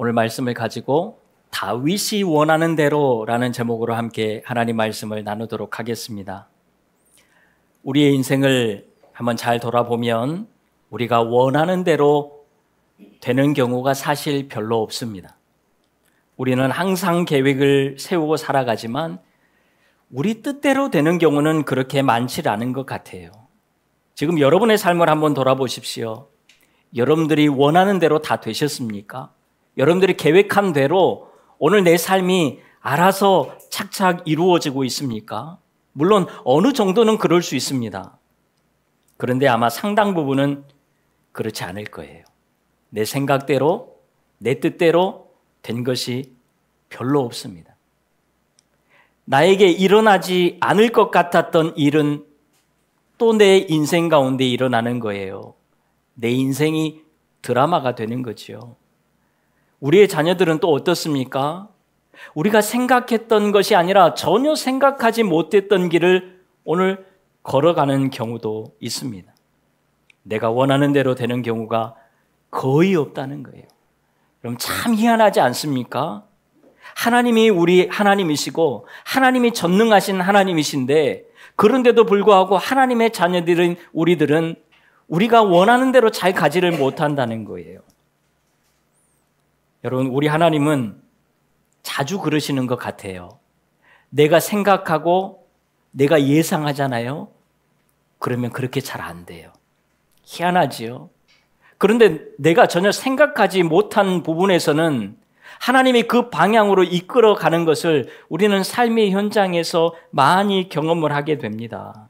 오늘 말씀을 가지고 다윗이 원하는 대로라는 제목으로 함께 하나님 말씀을 나누도록 하겠습니다. 우리의 인생을 한번 잘 돌아보면 우리가 원하는 대로 되는 경우가 사실 별로 없습니다. 우리는 항상 계획을 세우고 살아가지만 우리 뜻대로 되는 경우는 그렇게 많지 않은 것 같아요. 지금 여러분의 삶을 한번 돌아보십시오. 여러분들이 원하는 대로 다 되셨습니까? 여러분들이 계획한 대로 오늘 내 삶이 알아서 착착 이루어지고 있습니까? 물론 어느 정도는 그럴 수 있습니다. 그런데 아마 상당 부분은 그렇지 않을 거예요. 내 생각대로, 내 뜻대로 된 것이 별로 없습니다. 나에게 일어나지 않을 것 같았던 일은 또 내 인생 가운데 일어나는 거예요. 내 인생이 드라마가 되는 거죠. 우리의 자녀들은 또 어떻습니까? 우리가 생각했던 것이 아니라 전혀 생각하지 못했던 길을 오늘 걸어가는 경우도 있습니다. 내가 원하는 대로 되는 경우가 거의 없다는 거예요. 그럼 참 희한하지 않습니까? 하나님이 우리 하나님이시고 하나님이 전능하신 하나님이신데 그런데도 불구하고 하나님의 자녀들인 우리들은 우리가 원하는 대로 잘 가지를 못한다는 거예요. 여러분, 우리 하나님은 자주 그러시는 것 같아요. 내가 생각하고 내가 예상하잖아요. 그러면 그렇게 잘 안 돼요. 희한하지요. 그런데 내가 전혀 생각하지 못한 부분에서는 하나님이 그 방향으로 이끌어가는 것을 우리는 삶의 현장에서 많이 경험을 하게 됩니다.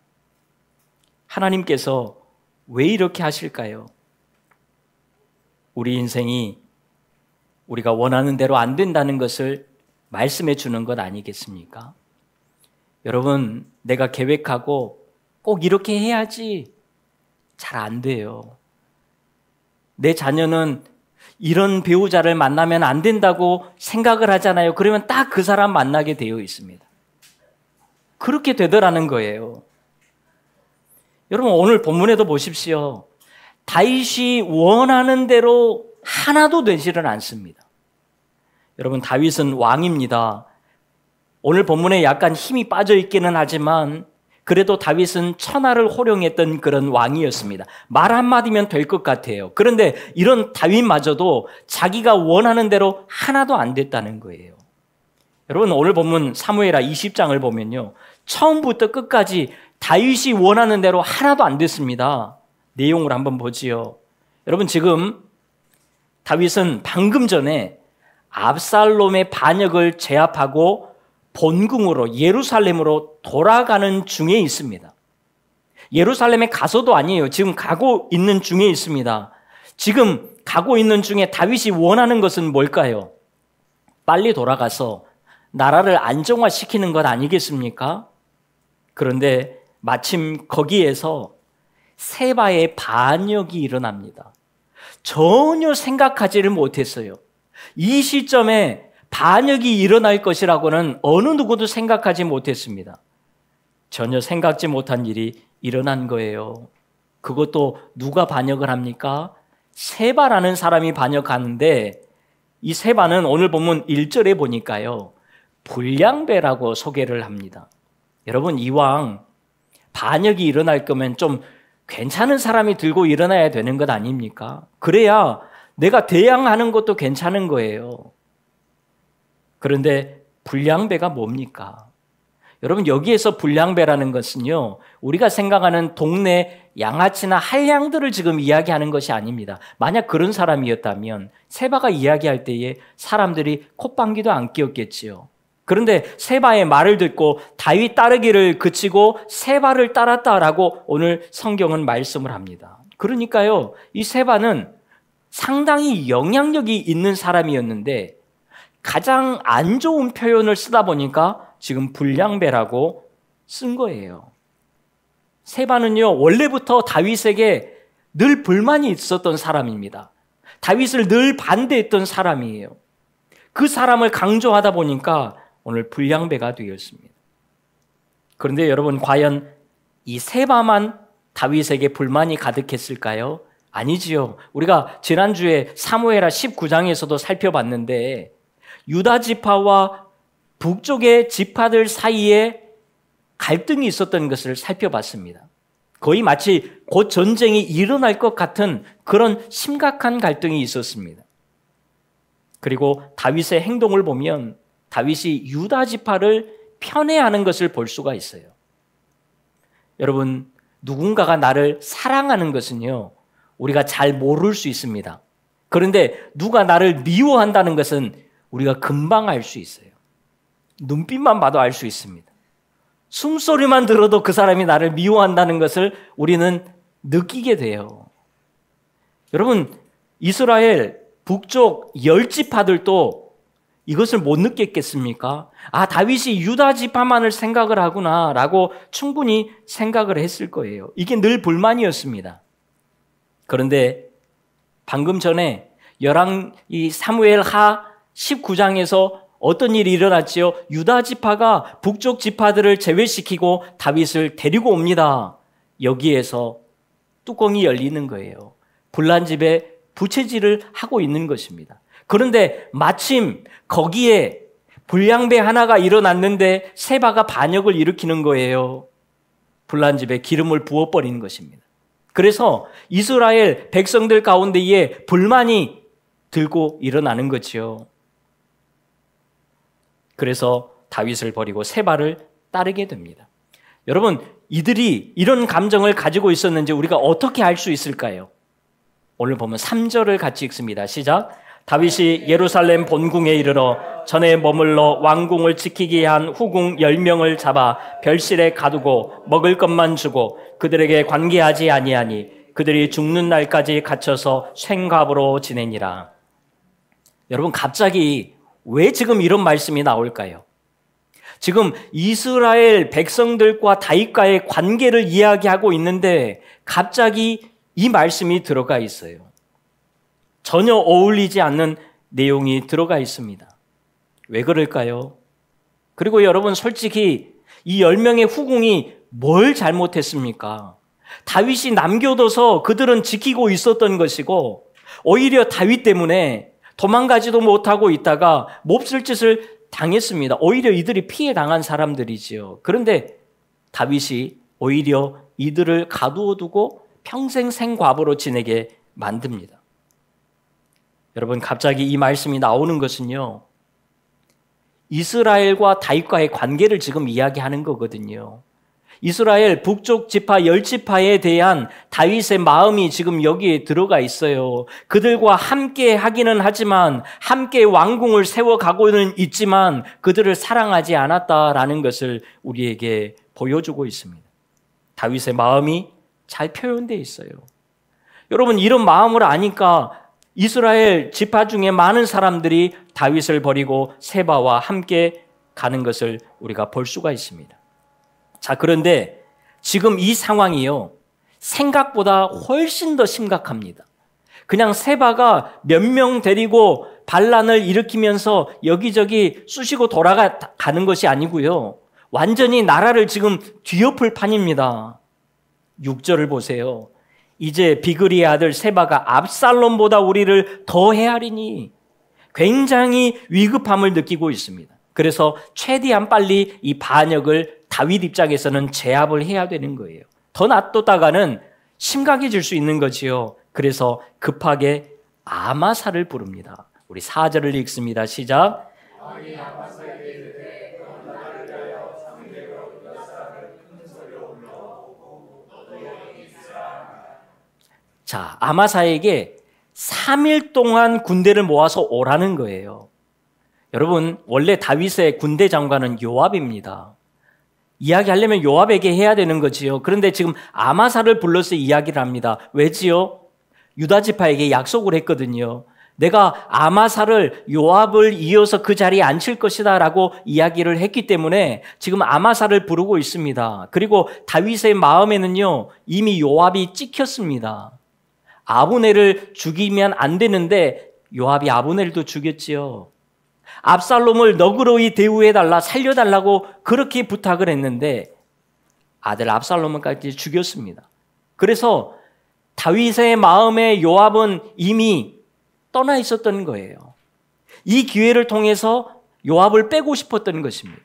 하나님께서 왜 이렇게 하실까요? 우리 인생이 우리가 원하는 대로 안 된다는 것을 말씀해 주는 것 아니겠습니까? 여러분, 내가 계획하고 꼭 이렇게 해야지 잘 안 돼요. 내 자녀는 이런 배우자를 만나면 안 된다고 생각을 하잖아요. 그러면 딱 그 사람 만나게 되어 있습니다. 그렇게 되더라는 거예요. 여러분, 오늘 본문에도 보십시오. 다윗이 원하는 대로 하나도 되지를 않습니다. 여러분, 다윗은 왕입니다. 오늘 본문에 약간 힘이 빠져 있기는 하지만 그래도 다윗은 천하를 호령했던 그런 왕이었습니다. 말 한마디면 될 것 같아요. 그런데 이런 다윗마저도 자기가 원하는 대로 하나도 안 됐다는 거예요. 여러분, 오늘 본문 사무엘하 20장을 보면요, 처음부터 끝까지 다윗이 원하는 대로 하나도 안 됐습니다. 내용을 한번 보지요. 여러분, 지금 다윗은 방금 전에 압살롬의 반역을 제압하고 본궁으로 예루살렘으로 돌아가는 중에 있습니다. 예루살렘에 가서도 아니에요. 지금 가고 있는 중에 있습니다. 지금 가고 있는 중에 다윗이 원하는 것은 뭘까요? 빨리 돌아가서 나라를 안정화시키는 것 아니겠습니까? 그런데 마침 거기에서 세바의 반역이 일어납니다. 전혀 생각하지를 못했어요. 이 시점에 반역이 일어날 것이라고는 어느 누구도 생각하지 못했습니다. 전혀 생각지 못한 일이 일어난 거예요. 그것도 누가 반역을 합니까? 세바라는 사람이 반역하는데 이 세바는 오늘 본문 1절에 보니까요, 불량배라고 소개를 합니다. 여러분, 이왕 반역이 일어날 거면 좀 괜찮은 사람이 들고 일어나야 되는 것 아닙니까? 그래야 내가 대항하는 것도 괜찮은 거예요. 그런데 불량배가 뭡니까? 여러분, 여기에서 불량배라는 것은요, 우리가 생각하는 동네 양아치나 한량들을 지금 이야기하는 것이 아닙니다. 만약 그런 사람이었다면 세바가 이야기할 때에 사람들이 콧방귀도 안 뀌었겠지요. 그런데 세바의 말을 듣고 다윗 따르기를 그치고 세바를 따랐다라고 오늘 성경은 말씀을 합니다. 그러니까요, 이 세바는 상당히 영향력이 있는 사람이었는데 가장 안 좋은 표현을 쓰다 보니까 지금 불량배라고 쓴 거예요. 세바는요, 원래부터 다윗에게 늘 불만이 있었던 사람입니다. 다윗을 늘 반대했던 사람이에요. 그 사람을 강조하다 보니까 오늘 불량배가 되었습니다. 그런데 여러분, 과연 이 세바만 다윗에게 불만이 가득했을까요? 아니지요. 우리가 지난주에 사무엘하 19장에서도 살펴봤는데 유다 지파와 북쪽의 지파들 사이에 갈등이 있었던 것을 살펴봤습니다. 거의 마치 곧 전쟁이 일어날 것 같은 그런 심각한 갈등이 있었습니다. 그리고 다윗의 행동을 보면 다윗이 유다 지파를 편애하는 것을 볼 수가 있어요. 여러분, 누군가가 나를 사랑하는 것은요, 우리가 잘 모를 수 있습니다. 그런데 누가 나를 미워한다는 것은 우리가 금방 알 수 있어요. 눈빛만 봐도 알 수 있습니다. 숨소리만 들어도 그 사람이 나를 미워한다는 것을 우리는 느끼게 돼요. 여러분, 이스라엘 북쪽 10지파들도 이것을 못 느꼈겠습니까? 아, 다윗이 유다 지파만을 생각을 하구나 라고 충분히 생각을 했을 거예요. 이게 늘 불만이었습니다. 그런데 방금 전에 이 사무엘하 19장에서 어떤 일이 일어났지요? 유다 지파가 북쪽 지파들을 제외시키고 다윗을 데리고 옵니다. 여기에서 뚜껑이 열리는 거예요. 불난 집에 부채질을 하고 있는 것입니다. 그런데 마침 거기에 불량배 하나가 일어났는데 세바가 반역을 일으키는 거예요. 불난 집에 기름을 부어버리는 것입니다. 그래서 이스라엘 백성들 가운데에 불만이 들고 일어나는 거죠. 그래서 다윗을 버리고 세바를 따르게 됩니다. 여러분, 이들이 이런 감정을 가지고 있었는지 우리가 어떻게 알 수 있을까요? 오늘 보면 3절을 같이 읽습니다. 시작. 다윗이 예루살렘 본궁에 이르러 전에 머물러 왕궁을 지키게 한 후궁 10명을 잡아 별실에 가두고 먹을 것만 주고 그들에게 관계하지 아니하니 그들이 죽는 날까지 갇혀서 생갑으로 지내니라. 여러분, 갑자기 왜 지금 이런 말씀이 나올까요? 지금 이스라엘 백성들과 다윗과의 관계를 이야기하고 있는데 갑자기 이 말씀이 들어가 있어요. 전혀 어울리지 않는 내용이 들어가 있습니다. 왜 그럴까요? 그리고 여러분, 솔직히 이 10명의 후궁이 뭘 잘못했습니까? 다윗이 남겨둬서 그들은 지키고 있었던 것이고 오히려 다윗 때문에 도망가지도 못하고 있다가 몹쓸 짓을 당했습니다. 오히려 이들이 피해 당한 사람들이지요. 그런데 다윗이 오히려 이들을 가두어 두고 평생 생과부로 지내게 만듭니다. 여러분, 갑자기 이 말씀이 나오는 것은요, 이스라엘과 다윗과의 관계를 지금 이야기하는 거거든요. 이스라엘 북쪽 지파 10지파에 대한 다윗의 마음이 지금 여기에 들어가 있어요. 그들과 함께 하기는 하지만 함께 왕궁을 세워가고는 있지만 그들을 사랑하지 않았다라는 것을 우리에게 보여주고 있습니다. 다윗의 마음이 잘 표현되어 있어요. 여러분, 이런 마음을 아니까 이스라엘 지파 중에 많은 사람들이 다윗을 버리고 세바와 함께 가는 것을 우리가 볼 수가 있습니다. 자, 그런데 지금 이 상황이요, 생각보다 훨씬 더 심각합니다. 그냥 세바가 몇 명 데리고 반란을 일으키면서 여기저기 쑤시고 돌아가는 것이 아니고요, 완전히 나라를 지금 뒤엎을 판입니다. 6절을 보세요. 이제 비그리의 아들 세바가 압살롬보다 우리를 더 헤아리니 굉장히 위급함을 느끼고 있습니다. 그래서 최대한 빨리 이 반역을 다윗 입장에서는 제압을 해야 되는 거예요. 더 놔뒀다가는 심각해질 수 있는 거지요. 그래서 급하게 아마사를 부릅니다. 우리 4절을 읽습니다. 시작. 자, 아마사에게 3일 동안 군대를 모아서 오라는 거예요. 여러분, 원래 다윗의 군대 장관은 요압입니다. 이야기하려면 요압에게 해야 되는 거지요. 그런데 지금 아마사를 불러서 이야기를 합니다. 왜지요? 유다 지파에게 약속을 했거든요. 내가 아마사를 요압을 이어서 그 자리에 앉힐 것이다 라고 이야기를 했기 때문에 지금 아마사를 부르고 있습니다. 그리고 다윗의 마음에는요, 이미 요압이 찍혔습니다. 아브넬을 죽이면 안 되는데 요압이 아브넬도 죽였지요. 압살롬을 너그러이 대우해달라, 살려달라고 그렇게 부탁을 했는데 아들 압살롬은까지 죽였습니다. 그래서 다윗의 마음에 요압은 이미 떠나 있었던 거예요. 이 기회를 통해서 요압을 빼고 싶었던 것입니다.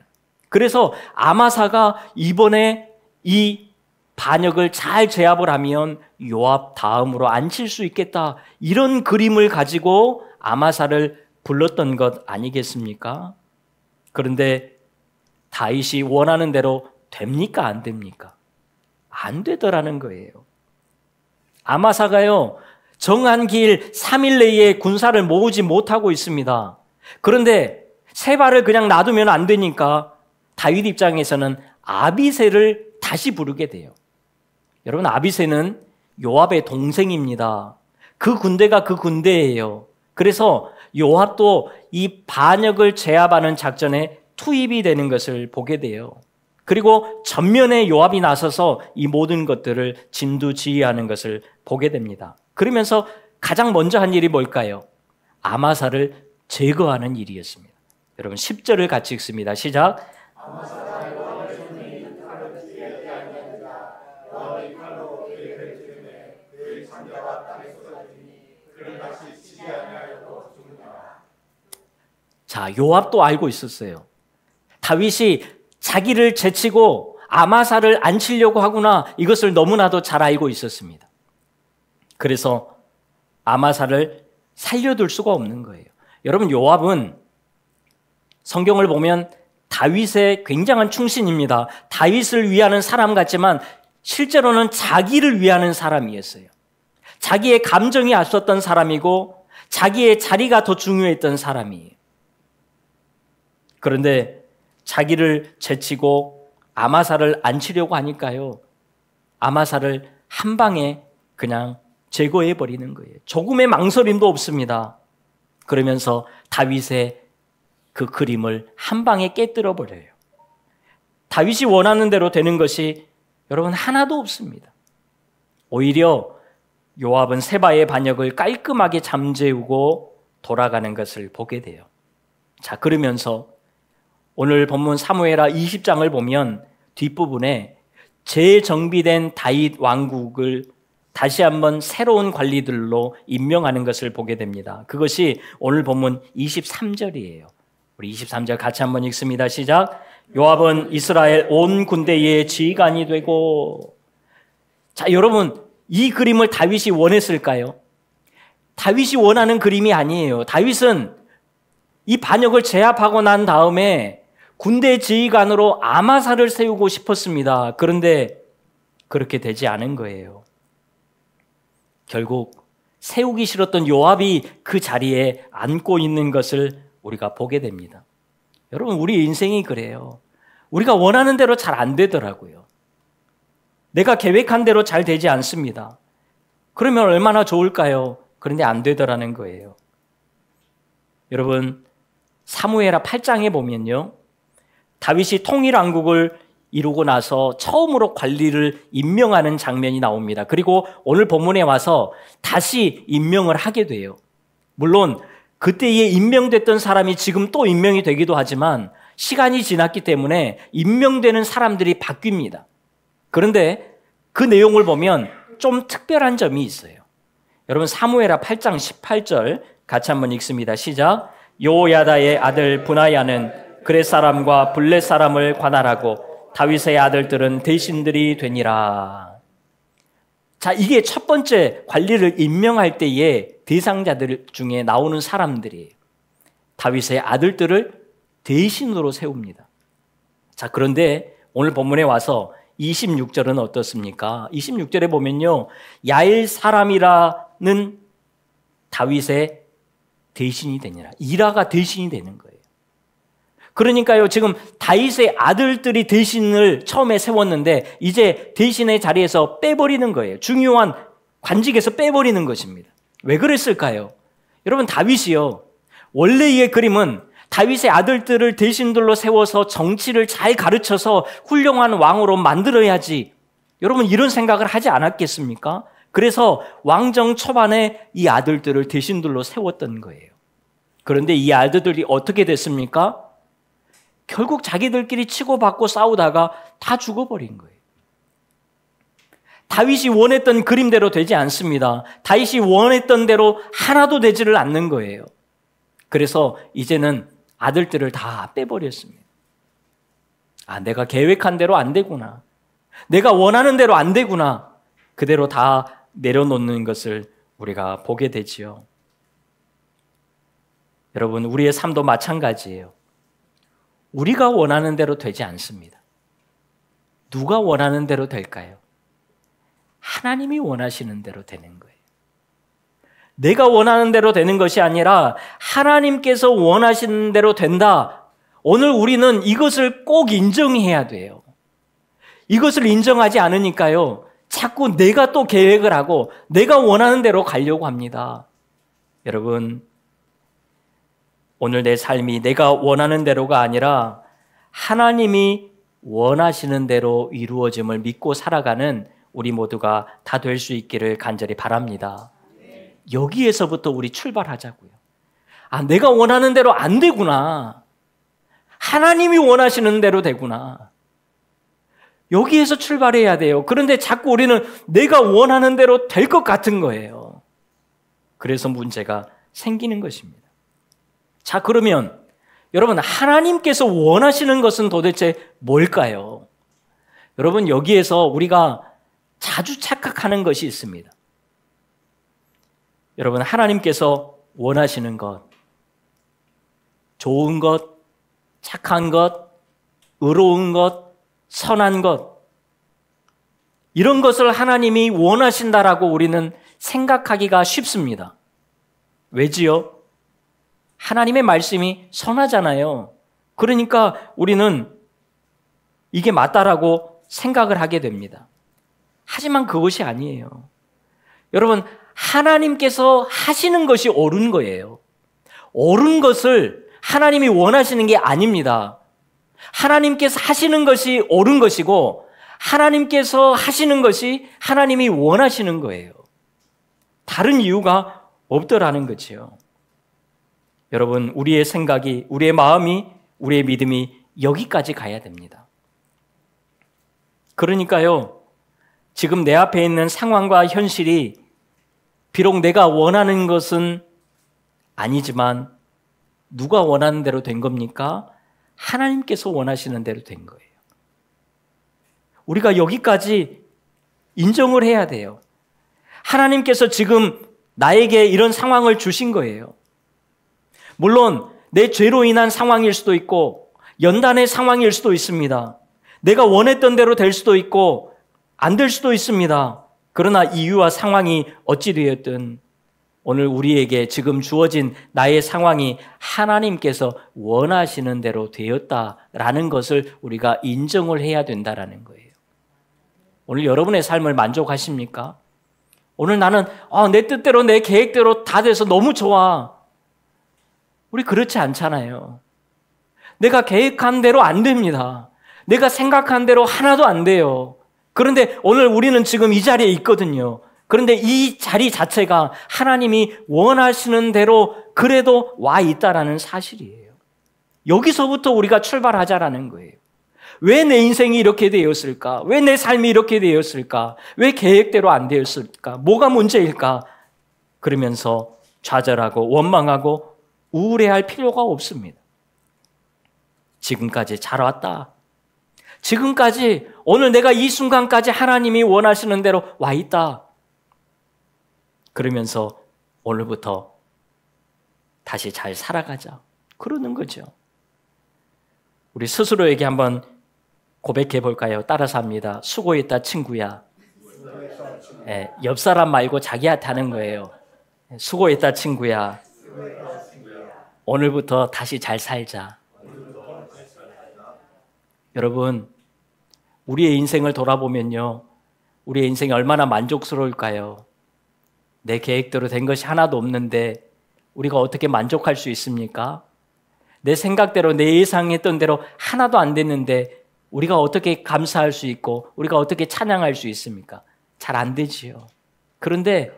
그래서 아마사가 이번에 이 반역을 잘 제압을 하면 요압 다음으로 앉힐 수 있겠다, 이런 그림을 가지고 아마사를 불렀던 것 아니겠습니까? 그런데 다윗이 원하는 대로 됩니까? 안 됩니까? 안 되더라는 거예요. 아마사가요, 정한 길 3일 내에 군사를 모으지 못하고 있습니다. 그런데 세바를 그냥 놔두면 안 되니까 다윗 입장에서는 아비새를 다시 부르게 돼요. 여러분, 아비새는 요압의 동생입니다. 그 군대가 그 군대예요. 그래서 요압도 이 반역을 제압하는 작전에 투입이 되는 것을 보게 돼요. 그리고 전면에 요압이 나서서 이 모든 것들을 진두지휘하는 것을 보게 됩니다. 그러면서 가장 먼저 한 일이 뭘까요? 아마사를 제거하는 일이었습니다. 여러분, 10절을 같이 읽습니다. 시작. 자, 요압도 알고 있었어요. 다윗이 자기를 제치고 아마사를 앉히려고 하구나, 이것을 너무나도 잘 알고 있었습니다. 그래서 아마사를 살려둘 수가 없는 거예요. 여러분, 요압은 성경을 보면 다윗의 굉장한 충신입니다. 다윗을 위하는 사람 같지만 실제로는 자기를 위하는 사람이었어요. 자기의 감정이 앞섰던 사람이고 자기의 자리가 더 중요했던 사람이에요. 그런데 자기를 제치고 아마사를 앉히려고 하니까요, 아마사를 한 방에 그냥 제거해 버리는 거예요. 조금의 망설임도 없습니다. 그러면서 다윗의 그 그림을 한 방에 깨뜨려 버려요. 다윗이 원하는 대로 되는 것이 여러분 하나도 없습니다. 오히려 요압은 세바의 반역을 깔끔하게 잠재우고 돌아가는 것을 보게 돼요. 자, 그러면서 오늘 본문 사무엘하 20장을 보면 뒷부분에 재정비된 다윗 왕국을 다시 한번 새로운 관리들로 임명하는 것을 보게 됩니다. 그것이 오늘 본문 23절이에요. 우리 23절 같이 한번 읽습니다. 시작. 요압은 이스라엘 온 군대의 지휘관이 되고. 자, 여러분, 이 그림을 다윗이 원했을까요? 다윗이 원하는 그림이 아니에요. 다윗은 이 반역을 제압하고 난 다음에 군대 지휘관으로 아마사를 세우고 싶었습니다. 그런데 그렇게 되지 않은 거예요. 결국 세우기 싫었던 요압이 그 자리에 앉고 있는 것을 우리가 보게 됩니다. 여러분, 우리 인생이 그래요. 우리가 원하는 대로 잘 안 되더라고요. 내가 계획한 대로 잘 되지 않습니다. 그러면 얼마나 좋을까요? 그런데 안 되더라는 거예요. 여러분, 사무엘하 8장에 보면요, 다윗이 통일왕국을 이루고 나서 처음으로 관리를 임명하는 장면이 나옵니다. 그리고 오늘 본문에 와서 다시 임명을 하게 돼요. 물론 그때에 임명됐던 사람이 지금 또 임명이 되기도 하지만 시간이 지났기 때문에 임명되는 사람들이 바뀝니다. 그런데 그 내용을 보면 좀 특별한 점이 있어요. 여러분, 사무엘하 8장 18절 같이 한번 읽습니다. 시작. 요야다의 아들 브나야는 그렛 사람과 블렛 사람을 관할하고 다윗의 아들들은 대신들이 되니라. 자, 이게 첫 번째 관리를 임명할 때의 대상자들 중에 나오는 사람들이에요. 다윗의 아들들을 대신으로 세웁니다. 자, 그런데 오늘 본문에 와서 26절은 어떻습니까? 26절에 보면요, 야일 사람이라는 다윗의 대신이 되니라. 이라가 대신이 되는 거예요. 그러니까요, 지금 다윗의 아들들이 대신을 처음에 세웠는데 이제 대신의 자리에서 빼버리는 거예요. 중요한 관직에서 빼버리는 것입니다. 왜 그랬을까요? 여러분, 다윗이요, 원래의 그림은 다윗의 아들들을 대신들로 세워서 정치를 잘 가르쳐서 훌륭한 왕으로 만들어야지, 여러분 이런 생각을 하지 않았겠습니까? 그래서 왕정 초반에 이 아들들을 대신들로 세웠던 거예요. 그런데 이 아들들이 어떻게 됐습니까? 결국 자기들끼리 치고받고 싸우다가 다 죽어버린 거예요. 다윗이 원했던 그림대로 되지 않습니다. 다윗이 원했던 대로 하나도 되지를 않는 거예요. 그래서 이제는 아들들을 다 빼버렸습니다. 내가 계획한 대로 안 되구나. 내가 원하는 대로 안 되구나. 그대로 다 내려놓는 것을 우리가 보게 되지요. 여러분, 우리의 삶도 마찬가지예요. 우리가 원하는 대로 되지 않습니다. 누가 원하는 대로 될까요? 하나님이 원하시는 대로 되는 거예요. 내가 원하는 대로 되는 것이 아니라 하나님께서 원하시는 대로 된다. 오늘 우리는 이것을 꼭 인정해야 돼요. 이것을 인정하지 않으니까요, 자꾸 내가 또 계획을 하고 내가 원하는 대로 가려고 합니다. 여러분, 오늘 내 삶이 내가 원하는 대로가 아니라 하나님이 원하시는 대로 이루어짐을 믿고 살아가는 우리 모두가 다 될 수 있기를 간절히 바랍니다. 여기에서부터 우리 출발하자고요. 내가 원하는 대로 안 되구나. 하나님이 원하시는 대로 되구나. 여기에서 출발해야 돼요. 그런데 자꾸 우리는 내가 원하는 대로 될 것 같은 거예요. 그래서 문제가 생기는 것입니다. 자, 그러면 여러분, 하나님께서 원하시는 것은 도대체 뭘까요? 여러분, 여기에서 우리가 자주 착각하는 것이 있습니다. 여러분, 하나님께서 원하시는 것, 좋은 것, 착한 것, 의로운 것, 선한 것, 이런 것을 하나님이 원하신다라고 우리는 생각하기가 쉽습니다. 왜지요? 하나님의 말씀이 선하잖아요. 그러니까 우리는 이게 맞다라고 생각을 하게 됩니다. 하지만 그것이 아니에요. 여러분, 하나님께서 하시는 것이 옳은 거예요. 옳은 것을 하나님이 원하시는 게 아닙니다. 하나님께서 하시는 것이 옳은 것이고 하나님께서 하시는 것이 하나님이 원하시는 거예요. 다른 이유가 없더라는 거지요. 여러분, 우리의 생각이, 우리의 마음이, 우리의 믿음이 여기까지 가야 됩니다. 그러니까요, 지금 내 앞에 있는 상황과 현실이 비록 내가 원하는 것은 아니지만 누가 원하는 대로 된 겁니까? 하나님께서 원하시는 대로 된 거예요. 우리가 여기까지 인정을 해야 돼요. 하나님께서 지금 나에게 이런 상황을 주신 거예요. 물론 내 죄로 인한 상황일 수도 있고 연단의 상황일 수도 있습니다. 내가 원했던 대로 될 수도 있고 안 될 수도 있습니다. 그러나 이유와 상황이 어찌 되었든 오늘 우리에게 지금 주어진 나의 상황이 하나님께서 원하시는 대로 되었다라는 것을 우리가 인정을 해야 된다라는 거예요. 오늘 여러분의 삶을 만족하십니까? 오늘 나는 내 뜻대로 내 계획대로 다 돼서 너무 좋아. 우리 그렇지 않잖아요. 내가 계획한 대로 안 됩니다. 내가 생각한 대로 하나도 안 돼요. 그런데 오늘 우리는 지금 이 자리에 있거든요. 그런데 이 자리 자체가 하나님이 원하시는 대로 그래도 와 있다라는 사실이에요. 여기서부터 우리가 출발하자라는 거예요. 왜 내 인생이 이렇게 되었을까? 왜 내 삶이 이렇게 되었을까? 왜 계획대로 안 되었을까? 뭐가 문제일까? 그러면서 좌절하고 원망하고 우울해할 필요가 없습니다. 지금까지 잘 왔다. 지금까지 오늘 내가 이 순간까지 하나님이 원하시는 대로 와 있다. 그러면서 오늘부터 다시 잘 살아가자. 그러는 거죠. 우리 스스로에게 한번 고백해 볼까요? 따라서 합니다. 수고했다 친구야. 옆 사람 말고 자기한테 하는 거예요. 수고했다 친구야. 오늘부터 다시 잘 살자. 여러분, 우리의 인생을 돌아보면요, 우리의 인생이 얼마나 만족스러울까요? 내 계획대로 된 것이 하나도 없는데 우리가 어떻게 만족할 수 있습니까? 내 생각대로, 내 예상했던 대로 하나도 안 됐는데 우리가 어떻게 감사할 수 있고 우리가 어떻게 찬양할 수 있습니까? 잘 안 되지요. 그런데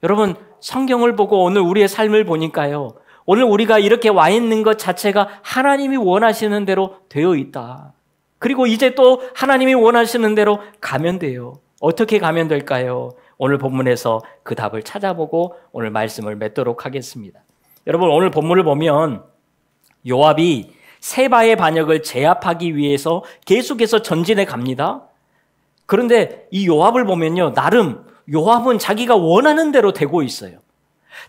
여러분, 성경을 보고 오늘 우리의 삶을 보니까요, 오늘 우리가 이렇게 와 있는 것 자체가 하나님이 원하시는 대로 되어 있다. 그리고 이제 또 하나님이 원하시는 대로 가면 돼요. 어떻게 가면 될까요? 오늘 본문에서 그 답을 찾아보고 오늘 말씀을 맺도록 하겠습니다. 여러분, 오늘 본문을 보면 요압이 세바의 반역을 제압하기 위해서 계속해서 전진해 갑니다. 그런데 이 요압을 보면요, 나름 요압은 자기가 원하는 대로 되고 있어요.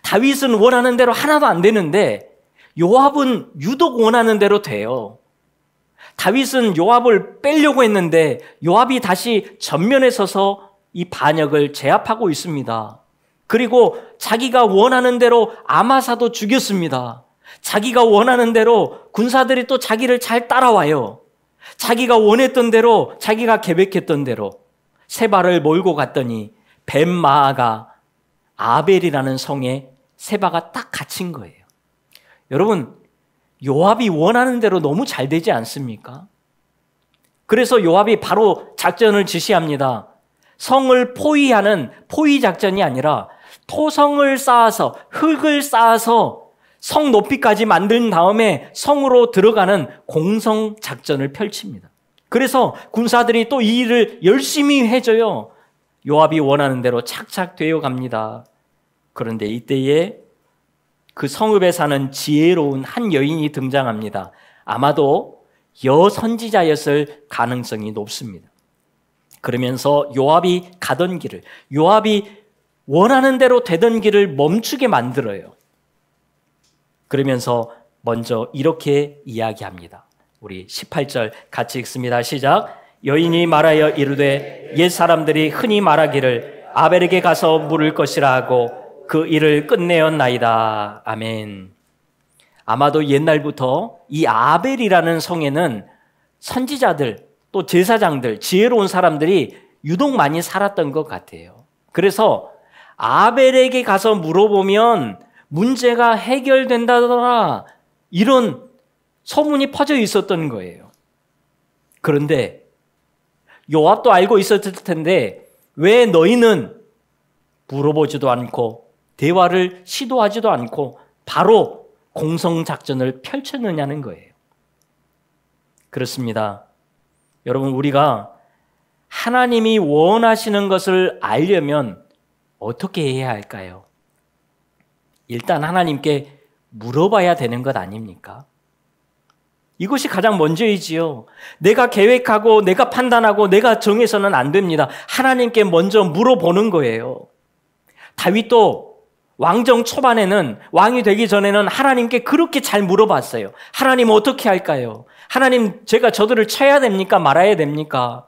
다윗은 원하는 대로 하나도 안 되는데 요압은 유독 원하는 대로 돼요. 다윗은 요압을 빼려고 했는데 요압이 다시 전면에 서서 이 반역을 제압하고 있습니다. 그리고 자기가 원하는 대로 아마사도 죽였습니다. 자기가 원하는 대로 군사들이 또 자기를 잘 따라와요. 자기가 원했던 대로, 자기가 계획했던 대로 세바를 몰고 갔더니 벤마아가 아벨이라는 성에 세바가 딱 갇힌 거예요. 여러분, 요압이 원하는 대로 너무 잘 되지 않습니까? 그래서 요압이 바로 작전을 지시합니다. 성을 포위하는 포위 작전이 아니라 토성을 쌓아서, 흙을 쌓아서 성 높이까지 만든 다음에 성으로 들어가는 공성 작전을 펼칩니다. 그래서 군사들이 또 이 일을 열심히 해줘요. 요압이 원하는 대로 착착 되어 갑니다. 그런데 이때에 그 성읍에 사는 지혜로운 한 여인이 등장합니다. 아마도 여선지자였을 가능성이 높습니다. 그러면서 요압이 가던 길을, 요압이 원하는 대로 되던 길을 멈추게 만들어요. 그러면서 먼저 이렇게 이야기합니다. 우리 18절 같이 읽습니다. 시작. 여인이 말하여 이르되 옛 사람들이 흔히 말하기를 아벨에게 가서 물을 것이라 하고 그 일을 끝내었나이다. 아멘. 아마도 옛날부터 이 아벨이라는 성에는 선지자들, 또 제사장들, 지혜로운 사람들이 유독 많이 살았던 것 같아요. 그래서 아벨에게 가서 물어보면 문제가 해결된다더라, 이런 소문이 퍼져 있었던 거예요. 그런데 요압도 알고 있었을 텐데 왜 너희는 물어보지도 않고 대화를 시도하지도 않고 바로 공성작전을 펼쳤느냐는 거예요. 그렇습니다. 여러분, 우리가 하나님이 원하시는 것을 알려면 어떻게 해야 할까요? 일단 하나님께 물어봐야 되는 것 아닙니까? 이것이 가장 먼저이지요. 내가 계획하고 내가 판단하고 내가 정해서는 안 됩니다. 하나님께 먼저 물어보는 거예요. 다윗도 왕정 초반에는, 왕이 되기 전에는 하나님께 그렇게 잘 물어봤어요. 하나님 어떻게 할까요? 하나님, 제가 저들을 쳐야 됩니까? 말아야 됩니까?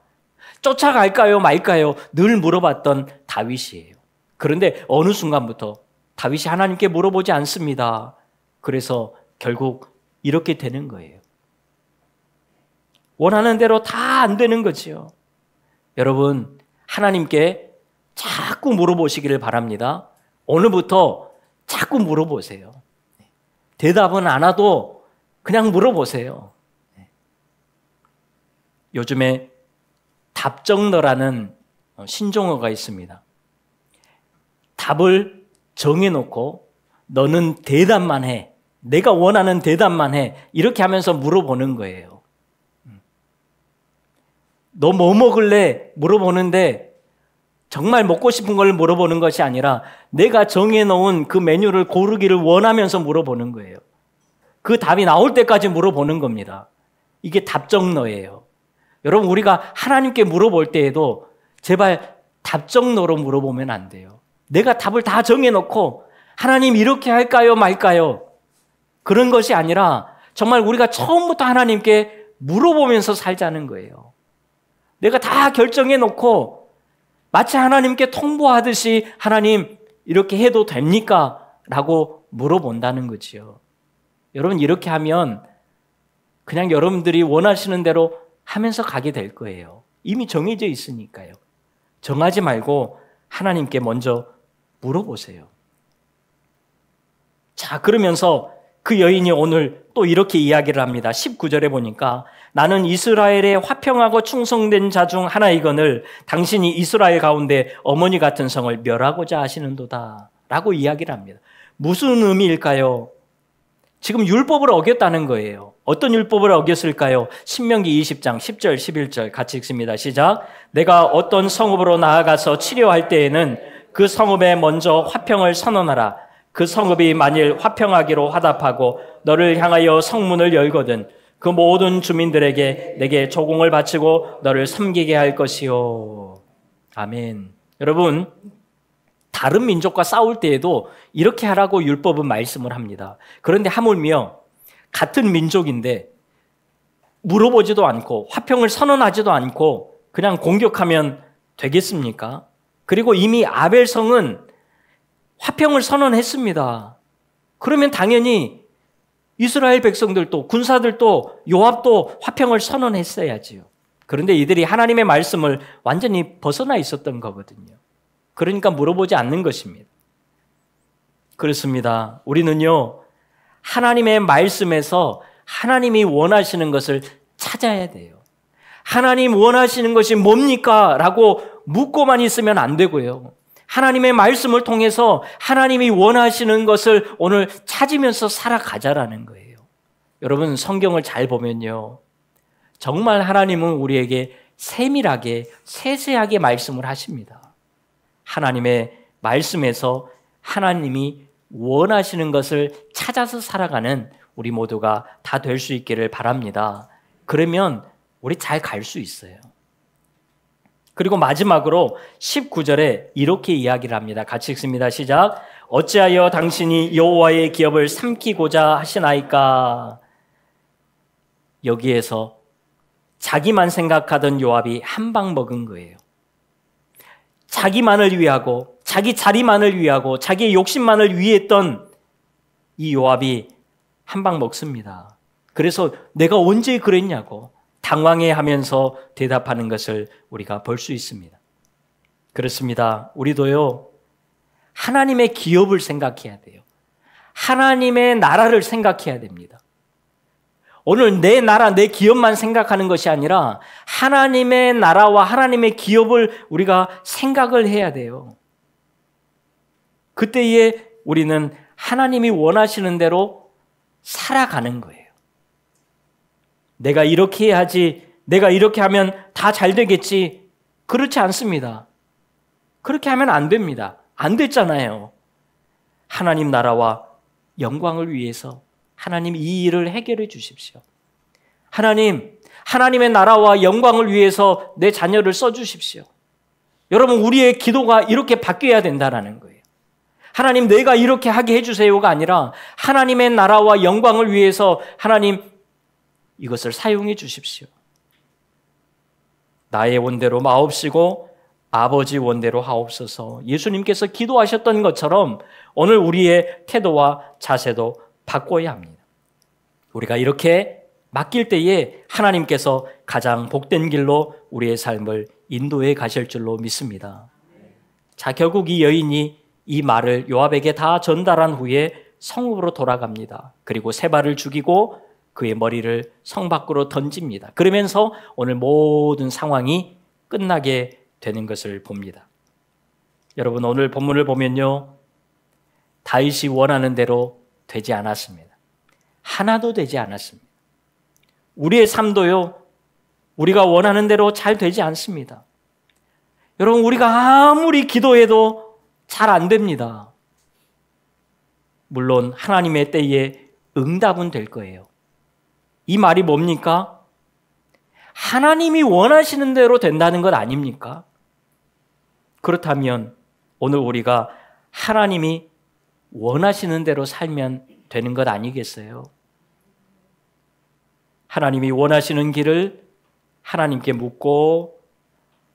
쫓아갈까요? 말까요? 늘 물어봤던 다윗이에요. 그런데 어느 순간부터 다윗이 하나님께 물어보지 않습니다. 그래서 결국 이렇게 되는 거예요. 원하는 대로 다 안 되는 거지요. 여러분, 하나님께 자꾸 물어보시기를 바랍니다. 오늘부터 자꾸 물어보세요. 대답은 안 와도 그냥 물어보세요. 요즘에 답정너라는 신종어가 있습니다. 답을 정해놓고 너는 대답만 해. 내가 원하는 대답만 해. 이렇게 하면서 물어보는 거예요. 너 뭐 먹을래? 물어보는데 정말 먹고 싶은 걸 물어보는 것이 아니라 내가 정해놓은 그 메뉴를 고르기를 원하면서 물어보는 거예요. 그 답이 나올 때까지 물어보는 겁니다. 이게 답정너예요. 여러분, 우리가 하나님께 물어볼 때에도 제발 답정너로 물어보면 안 돼요. 내가 답을 다 정해놓고 하나님 이렇게 할까요? 말까요? 그런 것이 아니라 정말 우리가 처음부터 하나님께 물어보면서 살자는 거예요. 내가 다 결정해놓고 마치 하나님께 통보하듯이 하나님 이렇게 해도 됩니까? 라고 물어본다는 거지요. 여러분, 이렇게 하면 그냥 여러분들이 원하시는 대로 하면서 가게 될 거예요. 이미 정해져 있으니까요. 정하지 말고 하나님께 먼저 물어보세요. 자, 그러면서 그 여인이 오늘 또 이렇게 이야기를 합니다. 19절에 보니까 나는 이스라엘의 화평하고 충성된 자 중 하나이거늘 당신이 이스라엘 가운데 어머니 같은 성을 멸하고자 하시는도다 라고 이야기를 합니다. 무슨 의미일까요? 지금 율법을 어겼다는 거예요. 어떤 율법을 어겼을까요? 신명기 20장 10절 11절 같이 읽습니다. 시작. 내가 어떤 성읍으로 나아가서 치료할 때에는 그 성읍에 먼저 화평을 선언하라. 그 성읍이 만일 화평하기로 화답하고 너를 향하여 성문을 열거든 그 모든 주민들에게 내게 조공을 바치고 너를 섬기게 할 것이요. 아멘. 여러분, 다른 민족과 싸울 때에도 이렇게 하라고 율법은 말씀을 합니다. 그런데 하물며 같은 민족인데 물어보지도 않고 화평을 선언하지도 않고 그냥 공격하면 되겠습니까? 그리고 이미 아벨성은 화평을 선언했습니다. 그러면 당연히 이스라엘 백성들도 군사들도 요압도 화평을 선언했어야지요. 그런데 이들이 하나님의 말씀을 완전히 벗어나 있었던 거거든요. 그러니까 물어보지 않는 것입니다. 그렇습니다. 우리는요, 하나님의 말씀에서 하나님이 원하시는 것을 찾아야 돼요. 하나님 원하시는 것이 뭡니까? 라고 묻고만 있으면 안 되고요. 하나님의 말씀을 통해서 하나님이 원하시는 것을 오늘 찾으면서 살아가자라는 거예요. 여러분, 성경을 잘 보면요, 정말 하나님은 우리에게 세밀하게 세세하게 말씀을 하십니다. 하나님의 말씀에서 하나님이 원하시는 것을 찾아서 살아가는 우리 모두가 다 될 수 있기를 바랍니다. 그러면 우리 잘 갈 수 있어요. 그리고 마지막으로 19절에 이렇게 이야기를 합니다. 같이 읽습니다. 시작. 어찌하여 당신이 여호와의 기업을 삼키고자 하시나이까? 여기에서 자기만 생각하던 요압이 한 방 먹은 거예요. 자기만을 위하고 자기 자리만을 위하고 자기의 욕심만을 위했던 이 요압이 한 방 먹습니다. 그래서 내가 언제 그랬냐고 당황해하면서 대답하는 것을 우리가 볼 수 있습니다. 그렇습니다. 우리도요, 하나님의 기업을 생각해야 돼요. 하나님의 나라를 생각해야 됩니다. 오늘 내 나라, 내 기업만 생각하는 것이 아니라 하나님의 나라와 하나님의 기업을 우리가 생각을 해야 돼요. 그때에 우리는 하나님이 원하시는 대로 살아가는 거예요. 내가 이렇게 해야지, 내가 이렇게 하면 다 잘 되겠지. 그렇지 않습니다. 그렇게 하면 안 됩니다. 안 됐잖아요. 하나님 나라와 영광을 위해서 하나님 이 일을 해결해 주십시오. 하나님의 나라와 영광을 위해서 내 자녀를 써주십시오. 여러분, 우리의 기도가 이렇게 바뀌어야 된다는 거예요. 하나님, 내가 이렇게 하게 해주세요가 아니라 하나님의 나라와 영광을 위해서 하나님 이것을 사용해 주십시오. 나의 원대로 마옵시고 아버지 원대로 하옵소서. 예수님께서 기도하셨던 것처럼 오늘 우리의 태도와 자세도 바꿔야 합니다. 우리가 이렇게 맡길 때에 하나님께서 가장 복된 길로 우리의 삶을 인도해 가실 줄로 믿습니다. 자, 결국 이 여인이 이 말을 요압에게 다 전달한 후에 성읍으로 돌아갑니다. 그리고 세 발을 죽이고 그의 머리를 성 밖으로 던집니다. 그러면서 오늘 모든 상황이 끝나게 되는 것을 봅니다. 여러분, 오늘 본문을 보면요, 다윗이 원하는 대로 되지 않았습니다. 하나도 되지 않았습니다. 우리의 삶도요, 우리가 원하는 대로 잘 되지 않습니다. 여러분, 우리가 아무리 기도해도 잘 안 됩니다. 물론 하나님의 때에 응답은 될 거예요. 이 말이 뭡니까? 하나님이 원하시는 대로 된다는 것 아닙니까? 그렇다면 오늘 우리가 하나님이 원하시는 대로 살면 되는 것 아니겠어요? 하나님이 원하시는 길을 하나님께 묻고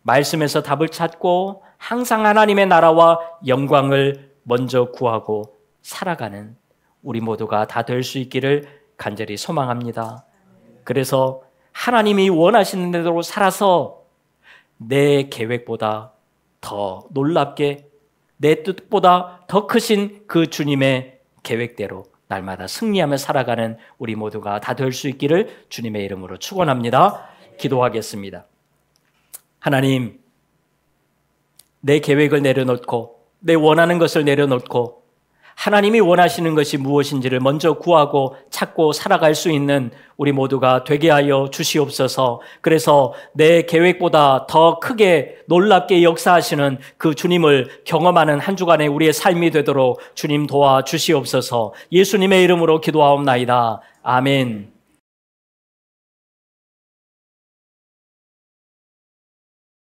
말씀에서 답을 찾고 항상 하나님의 나라와 영광을 먼저 구하고 살아가는 우리 모두가 다 될 수 있기를 간절히 소망합니다. 그래서 하나님이 원하시는 대로 살아서 내 계획보다 더 놀랍게 내 뜻보다 더 크신 그 주님의 계획대로 날마다 승리하며 살아가는 우리 모두가 다 될 수 있기를 주님의 이름으로 축원합니다. 기도하겠습니다. 하나님, 내 계획을 내려놓고 내 원하는 것을 내려놓고 하나님이 원하시는 것이 무엇인지를 먼저 구하고 찾고 살아갈 수 있는 우리 모두가 되게 하여 주시옵소서. 그래서 내 계획보다 더 크게 놀랍게 역사하시는 그 주님을 경험하는 한 주간의 우리의 삶이 되도록 주님 도와주시옵소서. 예수님의 이름으로 기도하옵나이다. 아멘.